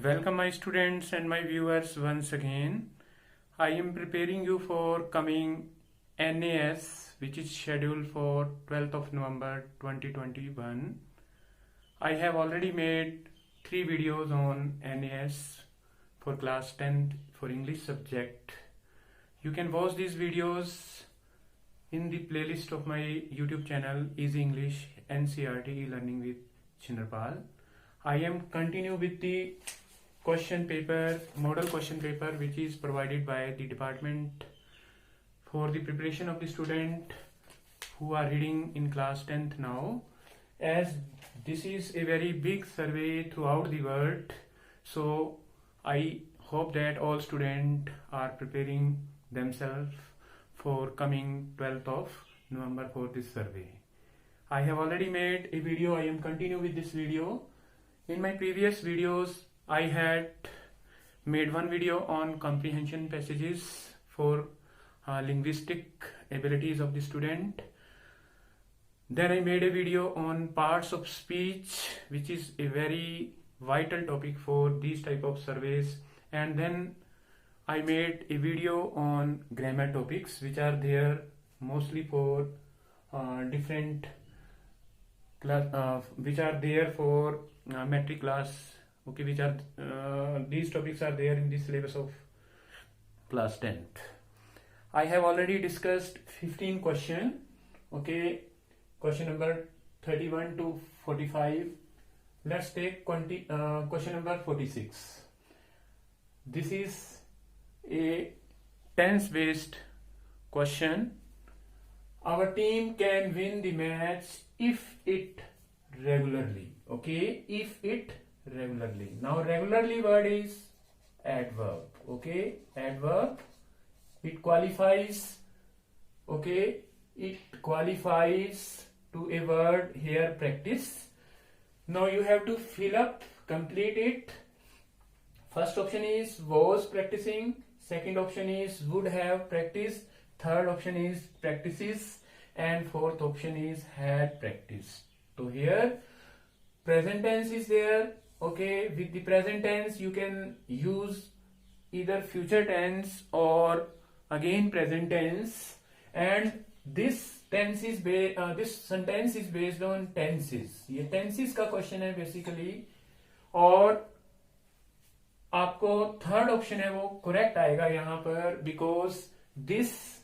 Welcome my students and my viewers once again. I am preparing you for coming NAS which is scheduled for 12th of November 2021. I have already made 3 videos on NAS for class 10th for English subject. You can watch these videos in the playlist of my YouTube channel Easy English NCERT Learning with Chinderpal. I am continue with the question paper, model question paper which is provided by the department for the preparation of the student who are reading in class 10th now. As this is a very big survey throughout the world, so I hope that all students are preparing themselves for coming 12th of November for this survey. I have already made a video. I am continue with this video. In my previous videos, I had made one video on comprehension passages for linguistic abilities of the student. Then I made a video on parts of speech, which is a very vital topic for these type of surveys. And then I made a video on grammar topics, which are there mostly for different class, which are there for metric class. Okay, which are these topics are there in the syllabus of class 10th. I have already discussed 15 question. Okay, question number 31 to 45. Let's take question number 46. This is a tense based question. Our team can win the match if it regularly. Okay, if it regularly. Now regularly word is adverb. Okay, adverb. It qualifies. Okay, it qualifies to a word here practice. Now you have to fill up, complete it. First option is was practicing. Second option is would have practiced. Third option is practices. And fourth option is had practiced. So here present tense is there. Okay, with the present tense you can use either future tense or again present tense, and this tense is this sentence is based on tenses. ये tenses का question है basically, और आपको third option है वो correct आएगा यहाँ पर, because this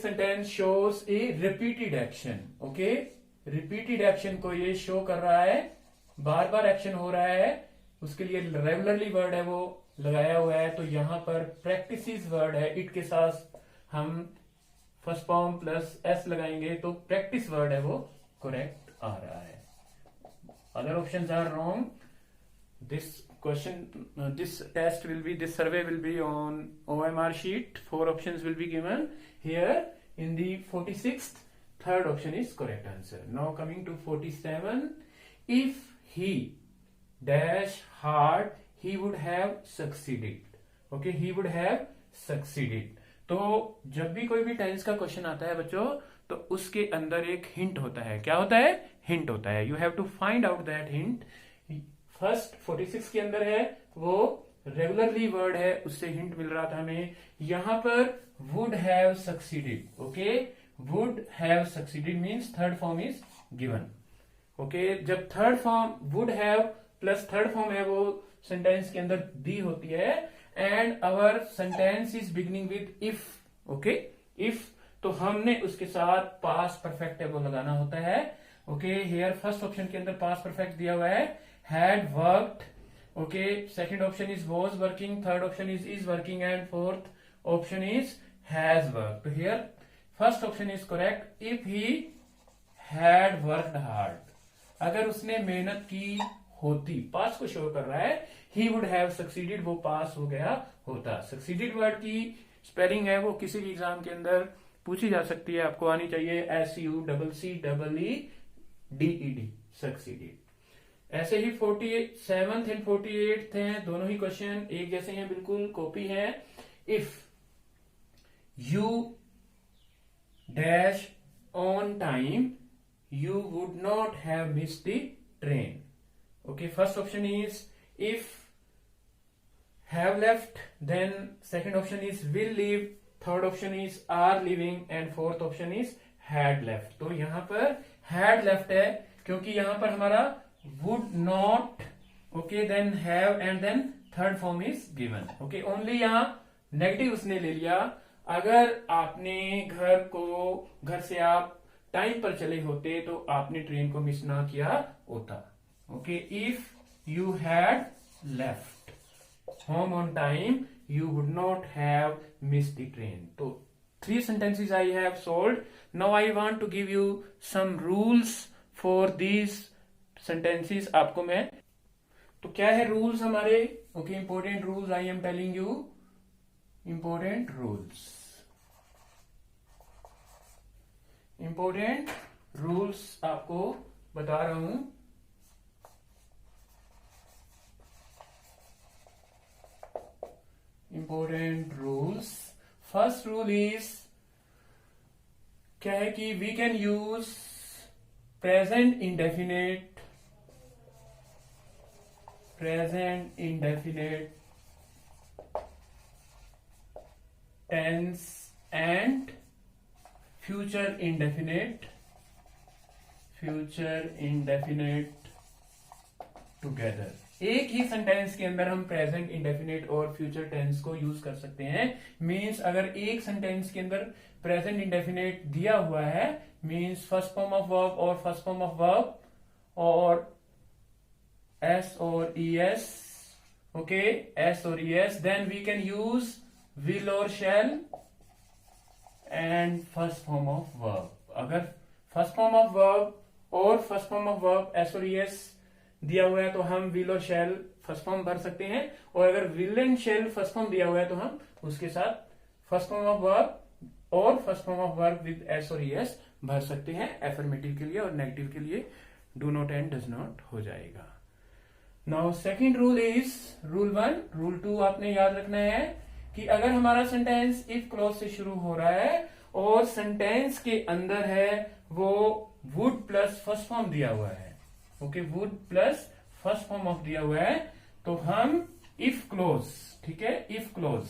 sentence shows a repeated action. Okay, repeated action को ये शो कर रहा है, बार बार एक्शन हो रहा है, उसके लिए रेगुलरली वर्ड है वो लगाया हुआ है. तो यहाँ पर प्रैक्टिसेस वर्ड है, इट के साथ हम फर्स्ट फॉर्म प्लस एस लगाएंगे तो प्रैक्टिस वर्ड है वो करेक्ट आ रहा है. Other options are wrong. This question, this test will be, this survey will be on OMR sheet. 4 options will be given here. In the 46th, third option is correct answer. Now coming to 47. If he dash hard, he would have succeeded. Okay, he would have succeeded. तो जब भी कोई भी tense का question आता है बच्चों, तो उसके अंदर एक हिंट होता है. क्या होता है? हिंट होता है. You have to find out that hint. First 46 के अंदर है वो रेगुलरली वर्ड है, उससे हिंट मिल रहा था हमें. यहां पर would have succeeded. Okay, would have succeeded means third form is given. Okay, जब third form would have plus third form है वो सेंटेंस के अंदर दी होती है, and our sentence is beginning with if. Okay, if, तो हमने उसके साथ पास्ट परफेक्ट है वो लगाना होता है. ओके, हियर फर्स्ट ऑप्शन के अंदर पास्ट परफेक्ट दिया हुआ है, had worked. Okay, second option is was working, third option is working, and fourth option is has worked. Here first option is correct. If he had worked hard, अगर उसने मेहनत की होती, पास को शो कर रहा है, he would have succeeded, वो पास हो गया होता. succeeded वर्ड की स्पेलिंग है वो किसी भी एग्जाम के अंदर पूछी जा सकती है, आपको आनी चाहिए. SUCCEEDED, succeeded. ऐसे ही 47th एंड 48th हैं, दोनों ही क्वेश्चन एक जैसे हैं, बिल्कुल कॉपी हैं. If you dash on time, you would not have missed the train. Okay, first option is if have left, then second option is will leave, third option is are leaving and fourth option is had left. तो यहां पर had left है क्योंकि यहां पर हमारा would not, okay, then have and then third form is given. Okay, only यहां negative उसने ले लिया. अगर आपने घर से आप टाइम पर चले होते तो आपने ट्रेन को मिस ना किया होता. Okay, if you had left home on time you would not have missed the train. So 3 sentences I have solved. Now I want to give you some rules for these sentences. आपको मैं तो क्या है rules हमारे? Okay, important rules I am telling you. Important rules आपको बता रहा हूं. Important rules. First rule is क्या है कि we can use present indefinite tense and future indefinite together. एक ही सेंटेंस के अंदर हम प्रेजेंट इंडेफिनिट और फ्यूचर टेंस को यूज कर सकते हैं. मींस अगर एक सेंटेंस के अंदर प्रेजेंट इंडेफिनिट दिया हुआ है, means first form of verb और फर्स्ट फॉर्म ऑफ वर्ब और एस और ईएस. ओके, एस और es, then we can use will और shall and first form of verb. अगर फर्स्ट फॉर्म ऑफ वर्ब और first form of verb s और es दिया हुआ है तो हम विल और शैल फर्स्ट फॉर्म भर सकते हैं. और अगर will and shall first form दिया हुआ है तो हम उसके साथ फर्स्ट फॉर्म ऑफ वर्ब और first form of verb with S और ईएस भर सकते हैं. एफर्मेटिव के लिए और नेगेटिव के लिए do not and does not हो जाएगा. Now second rule is rule 1. Rule 2 आपने याद रखना है कि अगर हमारा सेंटेंस इफ क्लॉज से शुरू हो रहा है और सेंटेंस के अंदर है वो वुड प्लस फर्स्ट फॉर्म दिया हुआ है. Okay, would plus first form of दिया हुआ है तो हम इफ क्लोज, ठीक है, इफ क्लोज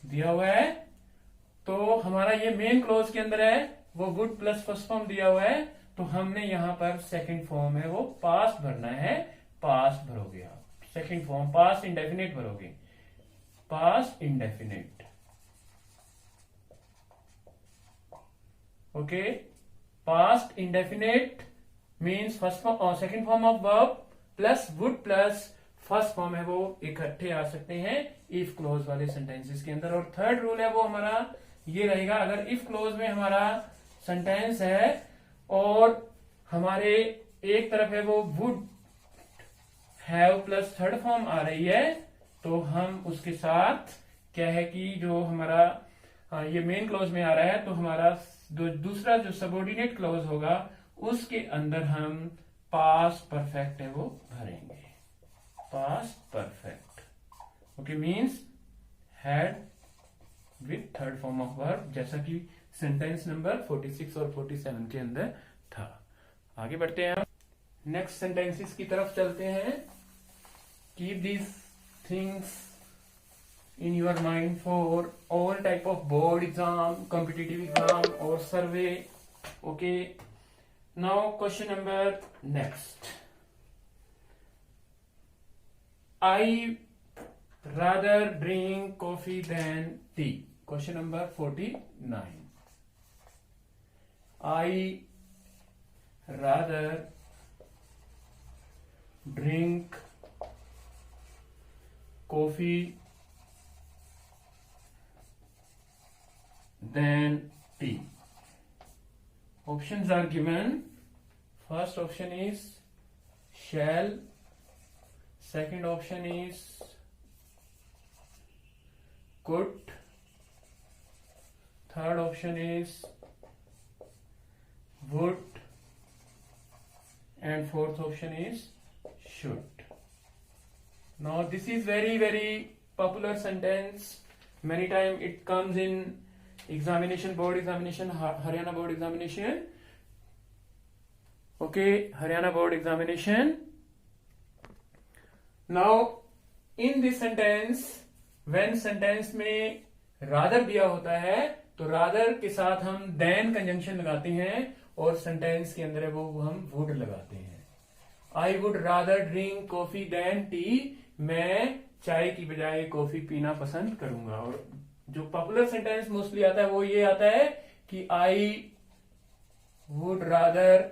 दिया हुआ है तो हमारा ये मेन क्लोज के अंदर है वो वुड प्लस फर्स्ट फॉर्म दिया हुआ है तो हमने यहां पर सेकंड फॉर्म है वो पास्ट भरना है. पास्ट भरोगे आप, सेकंड फॉर्म पास्ट इंडेफिनिट भरोगे. Past indefinite. Okay, past indefinite means first form और second form of verb plus would plus first form है वो इकट्ठे आ सकते हैं इफ क्लोज वाले सेंटेंसेस के अंदर. और थर्ड रूल है वो हमारा ये रहेगा, अगर इफ क्लोज में हमारा सेंटेंस है और हमारे एक तरफ है वो would have plus third form आ रही है तो हम उसके साथ क्या है कि जो हमारा ये मेन क्लोज में आ रहा है तो हमारा दूसरा जो सबऑर्डिनेट क्लोज होगा उसके अंदर हम पास्ट परफेक्ट है वो भरेंगे. Past perfect. Okay, means had with third form of verb, जैसा कि सेंटेंस नंबर 46 और 47 के अंदर था. आगे बढ़ते हैं हम नेक्स्ट सेंटेंसेस की तरफ चलते हैं. Keep these things in your mind for all type of board exam, competitive exam or survey. Okay, now question number next. I rather drink coffee than tea. Question number 49. I rather drink coffee than tea. Options are given. First option is shall, second option is could, third option is would, and fourth option is should. Now this is very popular sentence. Many times it comes in examination, board examination, Haryana board examination. Okay, Haryana board examination. Now in this sentence when sentence में rather दिया होता है तो rather के साथ हम then conjunction लगाते हैं और सेंटेंस के अंदर वो हम वुड लगाते हैं। I would rather drink coffee than tea, मैं चाय की बजाय कॉफी पीना पसंद करूंगा। और जो पॉपुलर सेंटेंस मोस्टली आता है वो ये आता है कि I would rather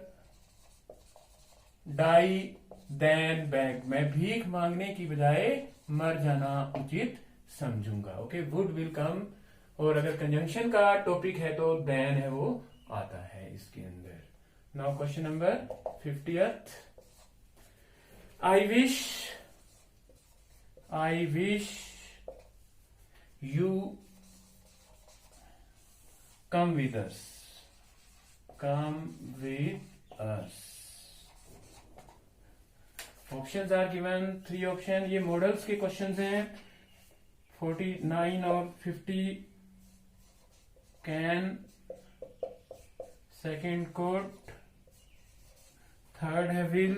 die than beg, मैं भीख मांगने की बजाय मर जाना उचित समझूंगा। ओके, वुड विल कम, और अगर कंजंक्शन का टॉपिक है तो देन है वो आता है इसके अंदर। Now question number 50th, I wish you come with us, come with us। Options are given, 3 option. ये मॉडल्स के क्वेश्चंस हैं 49 और 50। कैन, सेकंड could, थर्ड है will,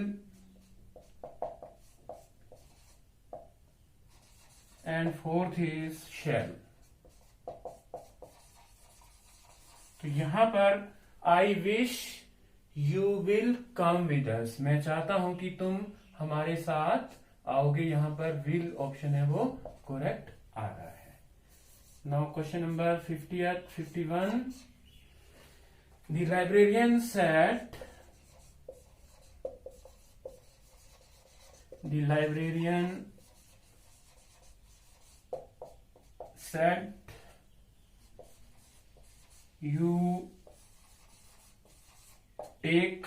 and fourth is shall। तो यहां पर I wish you will come with us, मैं चाहता हूं कि तुम हमारे साथ आओगे, यहां पर विल ऑप्शन है वो करेक्ट आ रहा है। Now question number 50th, 51, the librarian said, the librarian said you take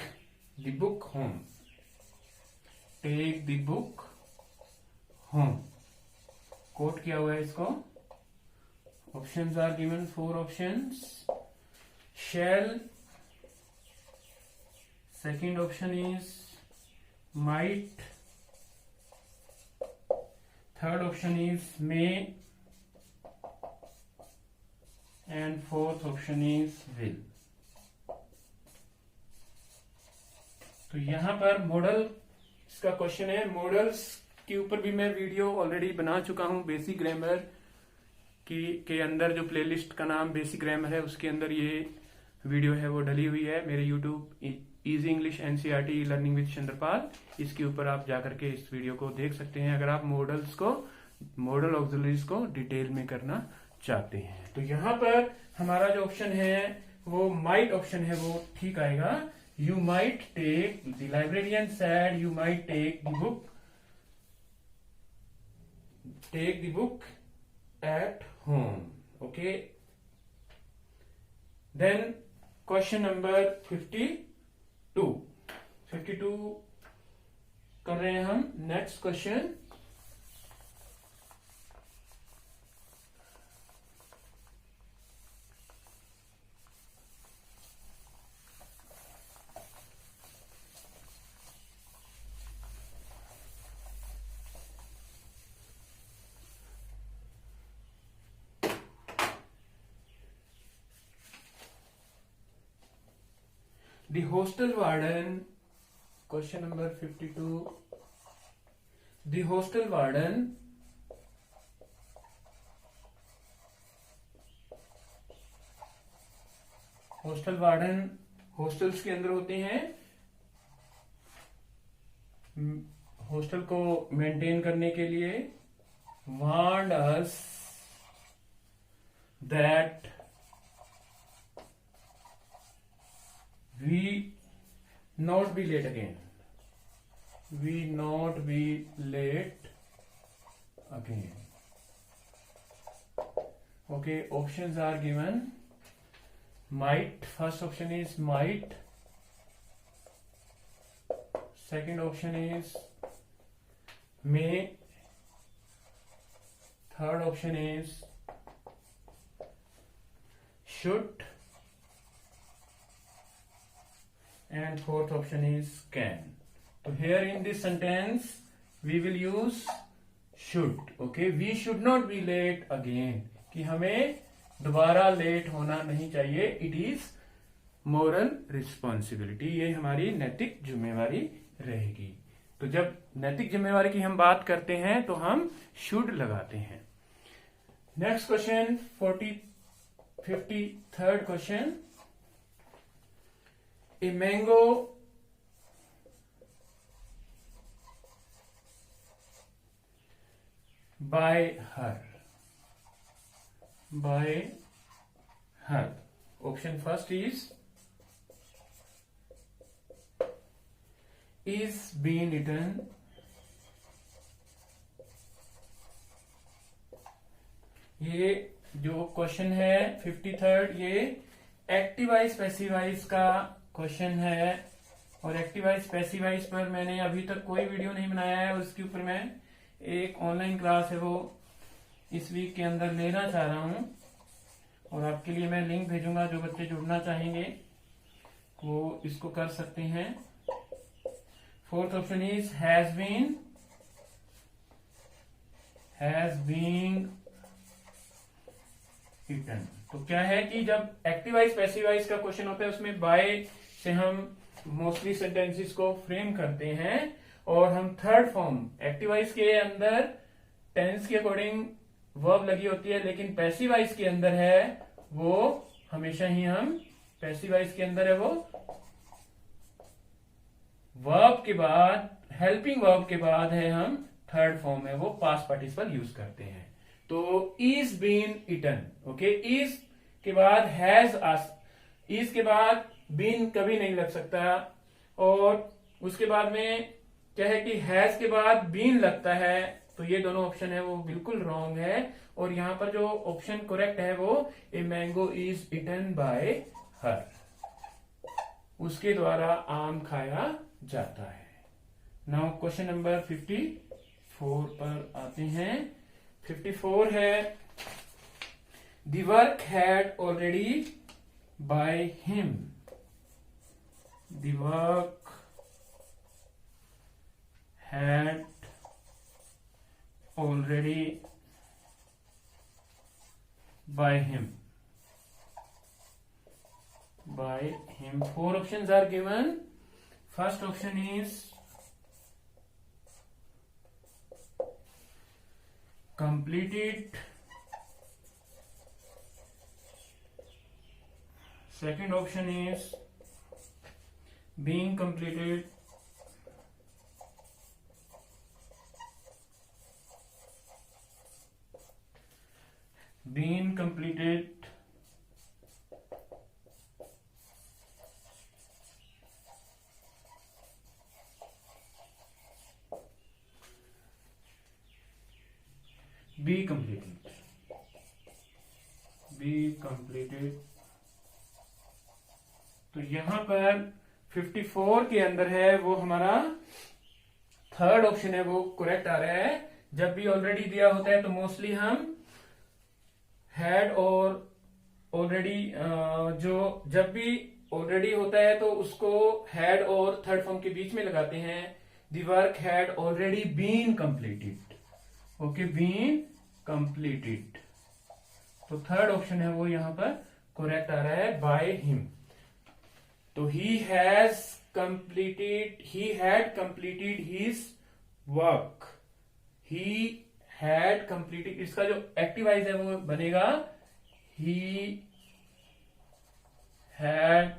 the book home, take the book home। Quote किया हुआ है इसको। Options are given, 4 options. shall, second option is might, third option is may, and fourth option is will। तो यहां पर model इसका question है। Models के ऊपर भी मैं वीडियो ऑलरेडी बना चुका हूं, बेसिक ग्रामर के अंदर जो प्लेलिस्ट का नाम बेसिक ग्रामर है उसके अंदर ये वीडियो है वो डली हुई है मेरे YouTube easy English NCERT learning with Chandrapal. इसके ऊपर आप जाकर के इस वीडियो को देख सकते हैं अगर आप मॉडल ऑक्सिलरीज को डिटेल में करना चाहते हैं। तो यहां पर हमारा जो ऑप्शन है वो माइट ऑप्शन है वो ठीक आएगा। You might take, the librarian said you might take the book at home. Okay, then question number 52 कर रहे हैं हम। Next question, the hostel warden, question number 52, the hostel warden hostels के अंदर होते हैं, हॉस्टल को मेंटेन करने के लिए। warned us that we not be late again, okay, options are given, might, first option is might, second option is may, third option is should, and fourth option is can. So here in this sentence we will use should। okay, we should not be late again, कि हमें दोबारा late होना नहीं चाहिए। It is moral responsibility, ये हमारी नैतिक जिम्मेवारी रहेगी। तो जब नैतिक जिम्मेवारी की हम बात करते हैं तो हम शुड लगाते हैं। Next question 53rd question, a mango by her. Option first is being eaten ये जो क्वेश्चन है 53rd, ये एक्टिवाइज पैसिवाइज का क्वेश्चन है, और एक्टिवाइज पैसिवाइज पर मैंने अभी तक कोई वीडियो नहीं बनाया है, और उसके ऊपर मैं एक ऑनलाइन क्लास है वो इस वीक के अंदर लेना चाह रहा हूं, और आपके लिए मैं लिंक भेजूंगा। जो बच्चे जुड़ना चाहेंगे वो इसको कर सकते हैं। Fourth option is has been eaten. तो क्या है कि जब एक्टिवाइज पैसिवाइज का क्वेश्चन होता है उसमें बाय से हम मोस्टली सेंटेंसेस को फ्रेम करते हैं, और हम थर्ड फॉर्म एक्टिवाइज के अंदर टेंस के अकॉर्डिंग वर्ब लगी होती है, लेकिन पैसिवाइज के अंदर है वो हमेशा ही हम पैसिवाइज के अंदर है वो वर्ब के बाद, हेल्पिंग वर्ब के बाद है हम थर्ड फॉर्म है वो पास्ट पार्टिसिपल यूज करते हैं। तो is been eaten, okay, is के बाद हैज, इज के बाद बीन कभी नहीं लग सकता, और उसके बाद में क्या है कि हैज के बाद बीन लगता है, तो ये दोनों ऑप्शन है वो बिल्कुल रॉन्ग है, और यहां पर जो ऑप्शन करेक्ट है वो a mango is eaten by her, उसके द्वारा आम खाया जाता है। नाउ क्वेश्चन नंबर 54 पर आते हैं। 54 है the work had already by him, the work had already by him. Four options are given. First option is completed, second option is being completed, been completed, be completed, तो यहां पर 54 के अंदर है वो हमारा थर्ड ऑप्शन है वो करेक्ट आ रहा है। जब भी ऑलरेडी दिया होता है तो मोस्टली हम हैड और ऑलरेडी, जो जब भी ऑलरेडी होता है तो उसको हैड और थर्ड फॉर्म के बीच में लगाते हैं। The work had already been completed, okay, been completed, तो थर्ड ऑप्शन है वो यहां पर करेक्ट आ रहा है बाय हिम। तो he had completed his work, he had completed, इसका जो एक्टिवाइज है वो बनेगा he had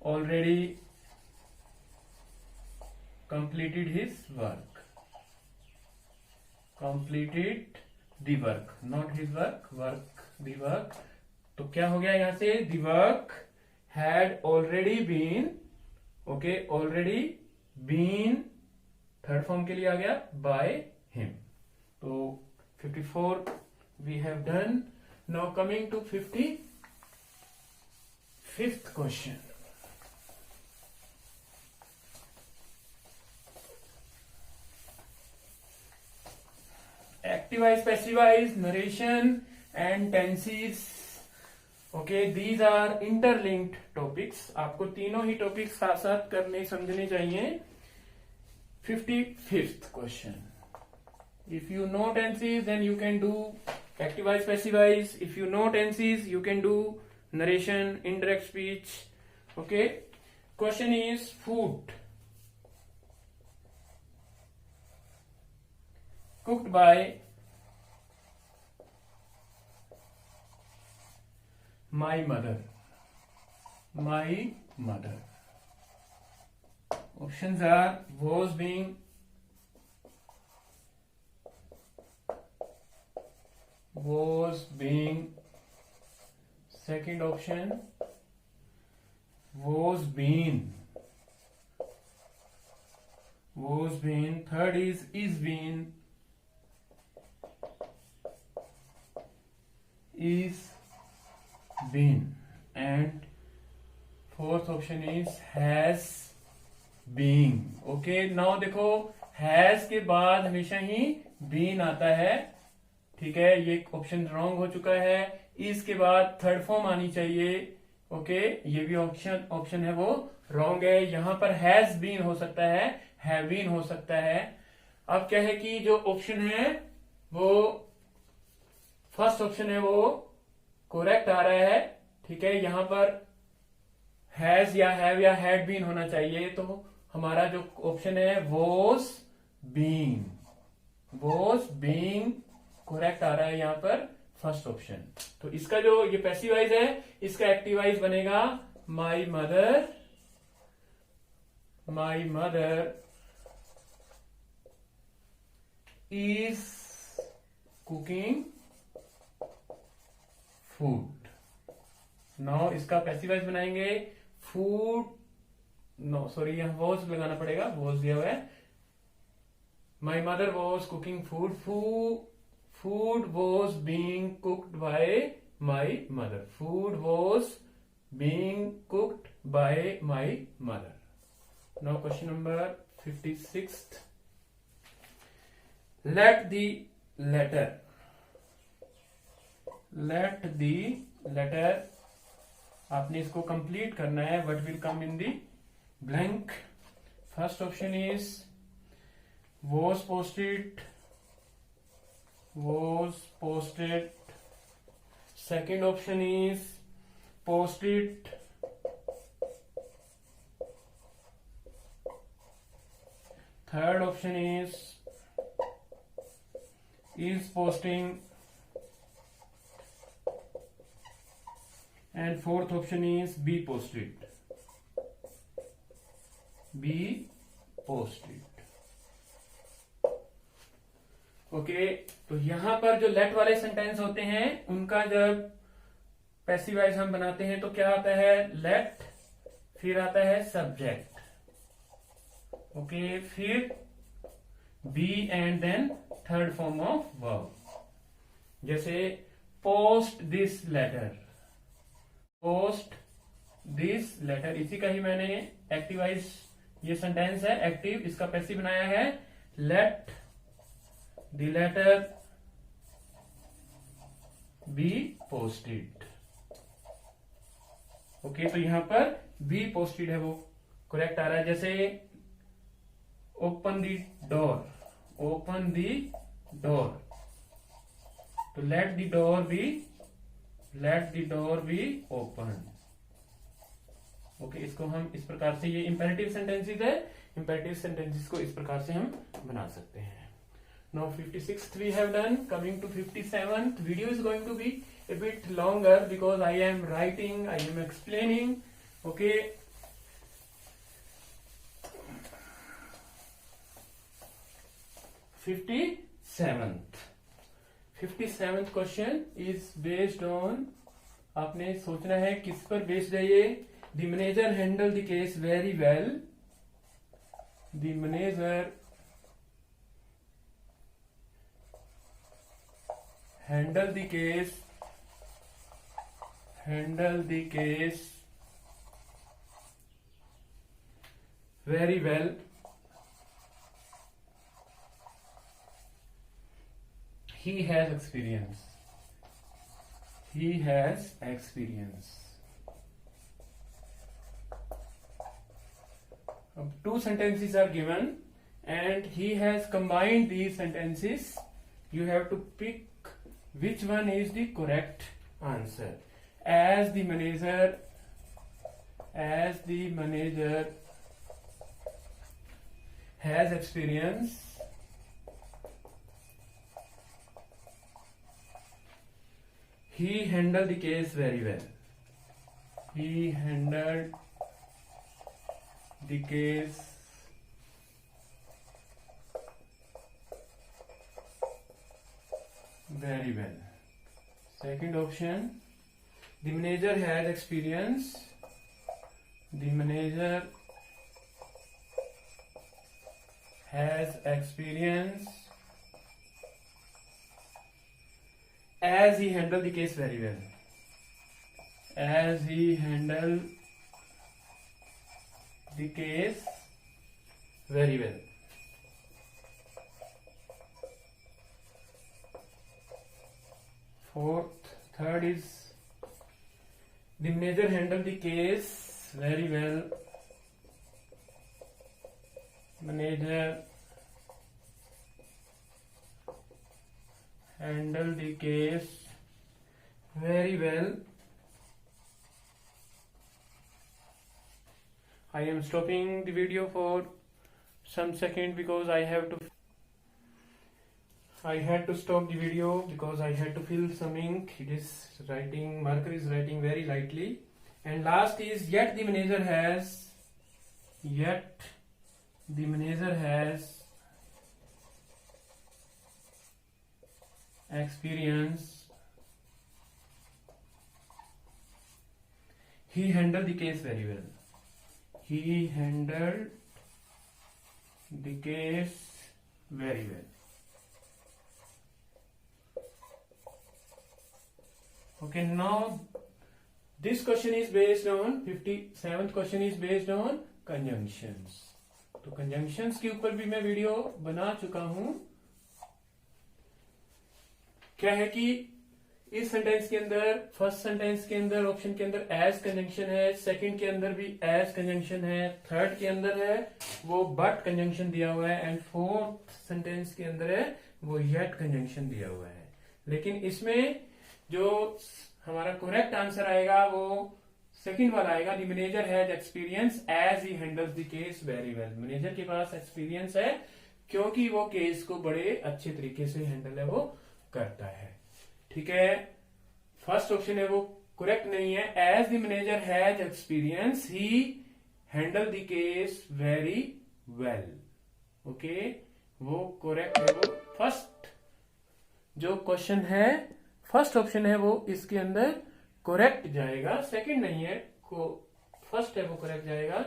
already completed his work, completed the work, not his work, work the work. तो क्या हो गया यहां से, the work had already been, okay, already been third form के लिए आ गया बाय हिम। तो 54 we have done. Now coming to 55th question. Activize, passivize, narration and tenses. Okay, these are interlinked topics. आपको तीनों ही टॉपिक्स साथ साथ करने समझने चाहिए। 55th question. If you know tenses, then you can do activize, passivize. If you know tenses, you can do narration, indirect speech. Okay. Question is food. cooked by my mother. My mother. Options are was being, second option was been, third is been, and fourth option is has been. Okay, now देखो has के बाद हमेशा ही been आता है, ठीक है, ये option wrong हो चुका है। इसके बाद थर्ड फॉर्म आनी चाहिए, ओके, ये भी ऑप्शन है वो रॉन्ग है। यहां पर हैज बीन हो सकता है, हैव बीन हो सकता है। अब क्या है कि जो ऑप्शन है वो फर्स्ट ऑप्शन है वो करेक्ट आ रहा है, ठीक है। यहां पर हैज या हैव या हैड बीन होना चाहिए, तो हमारा जो ऑप्शन है वॉज बीइंग करेक्ट आ रहा है यहां पर फर्स्ट ऑप्शन। तो इसका जो ये पैसिव वाइज है, इसका एक्टिव वाइज बनेगा my mother is cooking food. Now इसका पैसिव वाइज बनाएंगे फूड, नो सॉरी यहां वॉज लगाना पड़ेगा, वॉज दिया हुआ है। My mother was cooking food, food was being cooked bye my mother, food was being cooked bye my mother. Now question number 56, let the letter आपने इसको complete करना है। What will come in the blank? First option is was posted, second option is posted, third option is posting, and fourth option is be posted. Okay, तो यहां पर जो late वाले sentence होते हैं उनका जब पैसिव वाइज हम बनाते हैं तो क्या आता है? लेट, फिर आता है सब्जेक्ट, ओके, फिर be and then third form of verb. जैसे पोस्ट दिस लेटर, इसी का ही मैंने एक्टिवाइज, ये सेंटेंस है एक्टिव, इसका पैसिव बनाया है let the letter be posted. Okay, तो यहां पर बी पोस्टेड है वो करेक्ट आ रहा है। जैसे ओपन दी डोर, तो let the door be open. Okay, इसको हम इस प्रकार से, ये इंपेरेटिव सेंटेंसेस है, इंपेरेटिव सेंटेंसेस को इस प्रकार से हम बना सकते हैं। Now 56th we have done. Coming to 57th, video is going to be a bit longer because I am writing, I am explaining. Okay. 57th question is based on, आपने सोचना है किस पर बेस्ड है ये। The manager handled the case very well. The manager handled the case very well. He has experience. Two sentences are given and he has combined these sentences. You have to pick which one is the correct answer. As the manager has experience, he handled the case very well. He handled the case very well. Second option, the manager has experience. The manager has experience as he handled the case very well. As he handled the case very well. Third is, the manager handled the case very well. Manager handled the case very well. I am stopping the video for some second because I had to stop the video because I had to fill some ink. It is writing, marker is writing very lightly. And last is, yet the manager has experience. He handled the case very well. He handled the case very well. Okay, now this question is based on 57th question is based on conjunctions. तो conjunctions के ऊपर भी मैं video बना चुका हूं. क्या है कि इस सेंटेंस के अंदर, फर्स्ट सेंटेंस के अंदर ऑप्शन के अंदर एज कंजंक्शन है, सेकंड के अंदर भी एज कंजंक्शन है, थर्ड के अंदर है वो बट कंजंक्शन दिया हुआ है, एंड फोर्थ सेंटेंस के अंदर है वो येट कंजंक्शन दिया हुआ है. लेकिन इसमें जो हमारा करेक्ट आंसर आएगा वो सेकंड वाला आएगा. The manager has experience as he handles the case very well. Manager के पास एक्सपीरियंस है क्योंकि वो केस को बड़े अच्छे तरीके से हैंडल है वो करता है. ठीक है, फर्स्ट ऑप्शन है वो करेक्ट नहीं है. As the manager has experience he handle the case very well. Okay, वो करेक्ट है. वो फर्स्ट जो क्वेश्चन है, फर्स्ट ऑप्शन है वो इसके अंदर करेक्ट जाएगा. सेकंड नहीं है, फर्स्ट है वो करेक्ट जाएगा.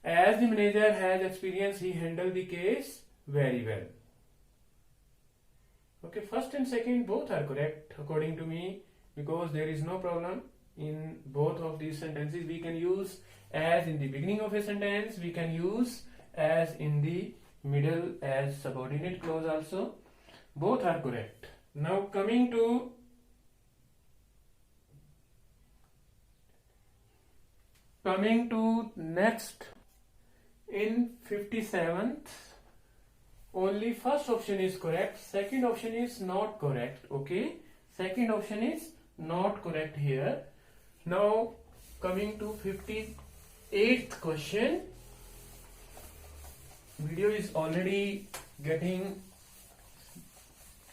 As the manager has experience he handle the case very well. Okay, first and second both are correct according to me because there is no problem in both of these sentences. We can use as in the beginning of a sentence, we can use as in the middle as subordinate clause also. Both are correct. Now coming to next, in 57th only first option is correct, second option is not correct. Okay, second option is not correct here. Now coming to 58th question. Video is already getting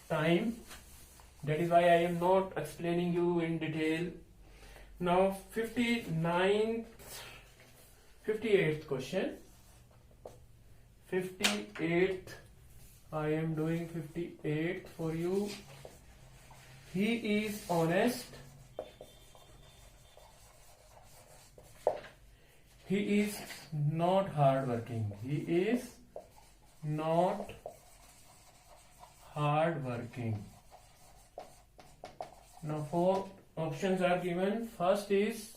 time, that is why I am not explaining you in detail. Now 58th question. 58th, I am doing 58th for you. He is honest. He is not hardworking. He is not hardworking. Now 4 options are given. First is,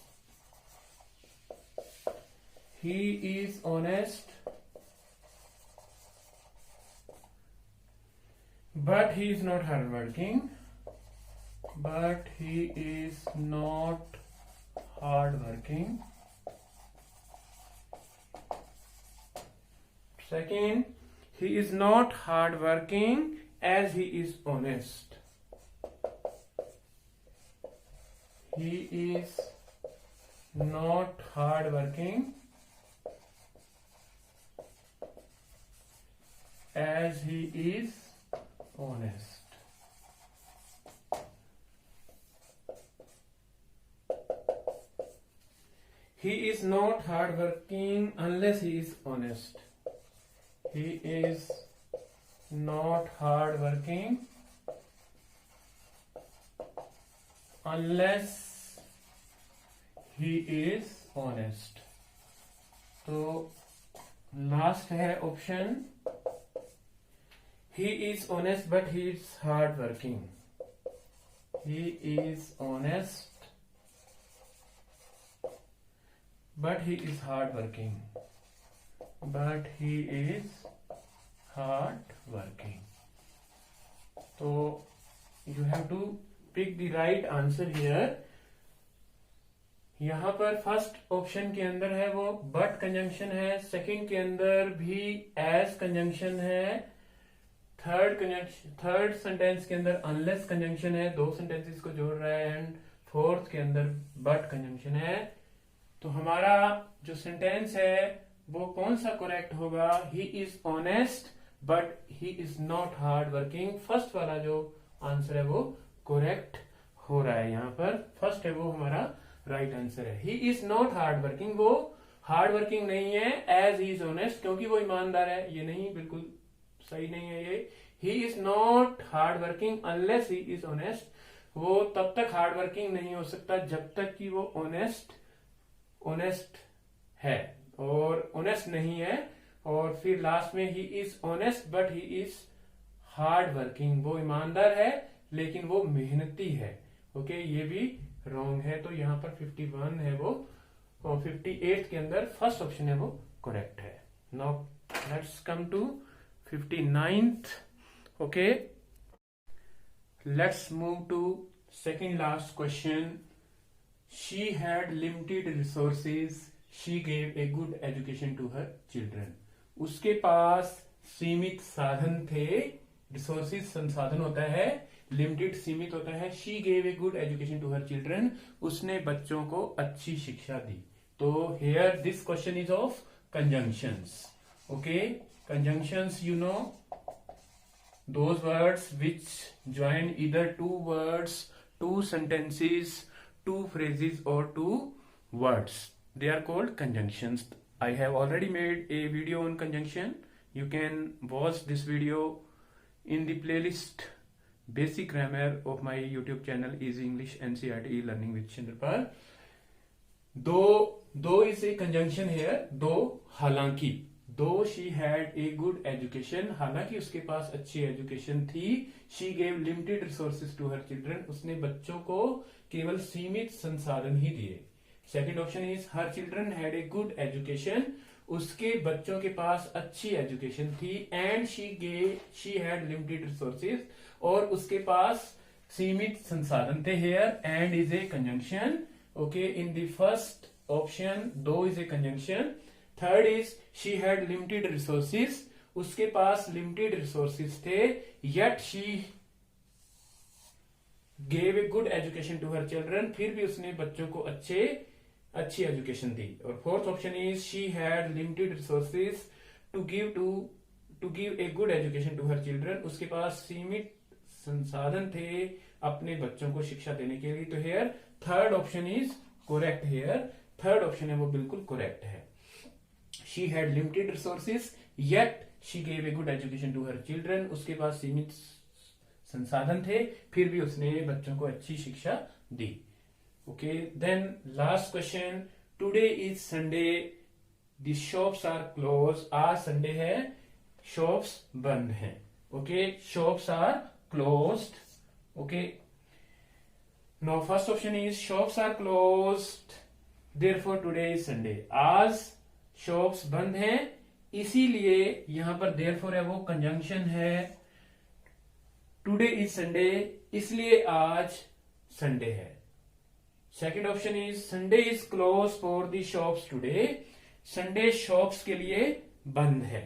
he is honest but he is not hardworking. But he is not hardworking. Second, he is not hardworking as he is honest. He is not hardworking as he is honest. He is not hard working unless he is honest. He is not hard working unless he is honest. तो last है option, he is honest but he is hard working. He is honest but he is hard working. But he is hard working. So you have to pick the right answer here. यहां पर first option के अंदर है वो but conjunction है, second के अंदर भी एज कंजंक्शन है, थर्ड सेंटेंस के अंदर अनलेस कंजंक्शन है, दो सेंटेंसेस को जोड़ रहा है, एंड फोर्थ के अंदर बट कंजंक्शन है. तो हमारा जो सेंटेंस है वो कौन सा करेक्ट होगा? He is honest but he is not hard working. First वाला जो आंसर है वो करेक्ट हो रहा है. यहाँ पर फर्स्ट है वो हमारा राइट आंसर है. He is not hard working, वो हार्ड वर्किंग नहीं है, एज ही इज ऑनेस्ट, क्योंकि वो ईमानदार है. ये नहीं, बिल्कुल सही नहीं है ये. He is not hard working unless he is honest. वो तब तक हार्ड वर्किंग नहीं हो सकता जब तक कि वो ऑनेस्ट है, और ऑनेस्ट नहीं है. और फिर लास्ट में he is honest but he is hard working, वो ईमानदार है लेकिन वो मेहनती है. ओके, ये भी रॉन्ग है. तो यहाँ पर 51 है वो, और 58 के अंदर फर्स्ट ऑप्शन है वो करेक्ट है. Now let's come to 59th. Okay, let's move to second last question. She had limited resources. She gave a good education to her children. उसके पास सीमित साधन थे. रिसोर्सेज संसाधन होता है, लिमिटेड सीमित होता है. She gave a good education to her children. उसने बच्चों को अच्छी शिक्षा दी. तो here this question is of conjunctions. Okay, conjunctions, you know, those words which join either two words, two sentences, two phrases or two words. They are called conjunctions. I have already made a video on conjunction. You can watch this video in the playlist Basic Grammar of my YouTube channel Easy English NCERT Learning with Chandrapal. Though is a conjunction here. Though, हालांकि. Though she had a good education, हालांकि उसके पास अच्छी education थी. She gave limited resources to her children. उसने बच्चों को केवल सीमित संसाधन ही दिए. Second option is her children had a good education. उसके बच्चों के पास अच्छी एजुकेशन थी. And she had limited resources, और उसके पास सीमित संसाधन थे. Here and is a conjunction. Okay, in the first option though is a conjunction. Third is she had limited resources. उसके पास लिमिटेड रिसोर्सेज थे, yet she gave a good education to her children. फिर भी उसने बच्चों को अच्छी education दी. और fourth option is she had limited resources to give a good education to her children. उसके पास सीमित संसाधन थे अपने बच्चों को शिक्षा देने के लिए. तो here third option is correct. Here third option है वो बिल्कुल करेक्ट है. She had limited resources yet she gave a good education to her children. उसके पास सीमित संसाधन थे, फिर भी उसने बच्चों को अच्छी शिक्षा दी. Okay, then last question. Today is Sunday, the shops are close. आज संडे है, शॉप्स बंद हैं. Okay, shops are closed. Okay, now first option is shops are closed, therefore today is Sunday. आज शॉप्स बंद हैं, इसीलिए यहां पर देयरफॉर है वो कंजंक्शन है. टुडे इज संडे, इसलिए आज संडे है. Second option is Sunday is close for the shops today. Sunday shops के लिए बंद है.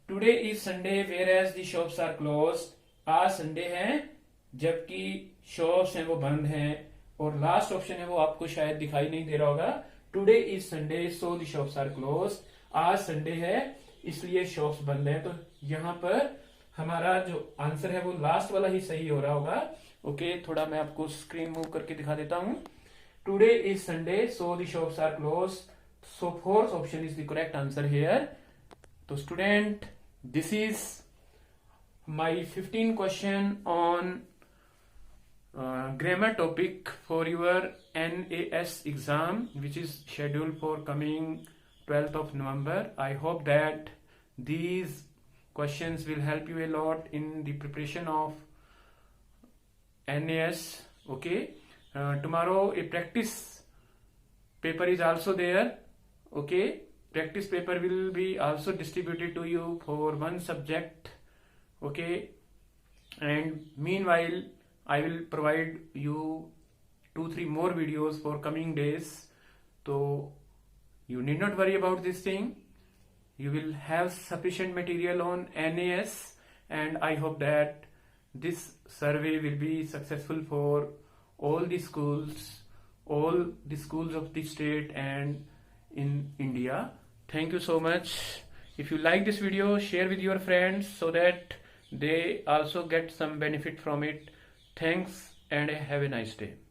Today is Sunday whereas the shops are close. आज संडे है जबकि शॉप्स हैं वो बंद हैं. और लास्ट ऑप्शन है वो आपको शायद दिखाई नहीं दे रहा होगा. Today is Sunday so the shops are close. आज संडे है इसलिए शॉप्स बंद है. तो यहां पर हमारा जो आंसर है वो लास्ट वाला ही सही हो रहा होगा. ओके, थोड़ा मैं आपको स्क्रीन मूव करके दिखा देता हूं. today is Sunday, so the shops are closed. So fourth option is the correct answer here. So student, this is my 15 question on grammar topic for your NAS exam, which is scheduled for coming 12th of November. I hope that these questions will help you a lot in the preparation of NAS. Okay, tomorrow a practice paper is also there. Okay, practice paper will be also distributed to you for one subject. Okay, and meanwhile I will provide you 2-3 more videos for coming days, so you need not worry about this thing. You will have sufficient material on NAS, and I hope that this survey will be successful for all the schools of the state and in India. Thank you so much. If you like this video, share with your friends so that they also get some benefit from it. Thanks and have a nice day.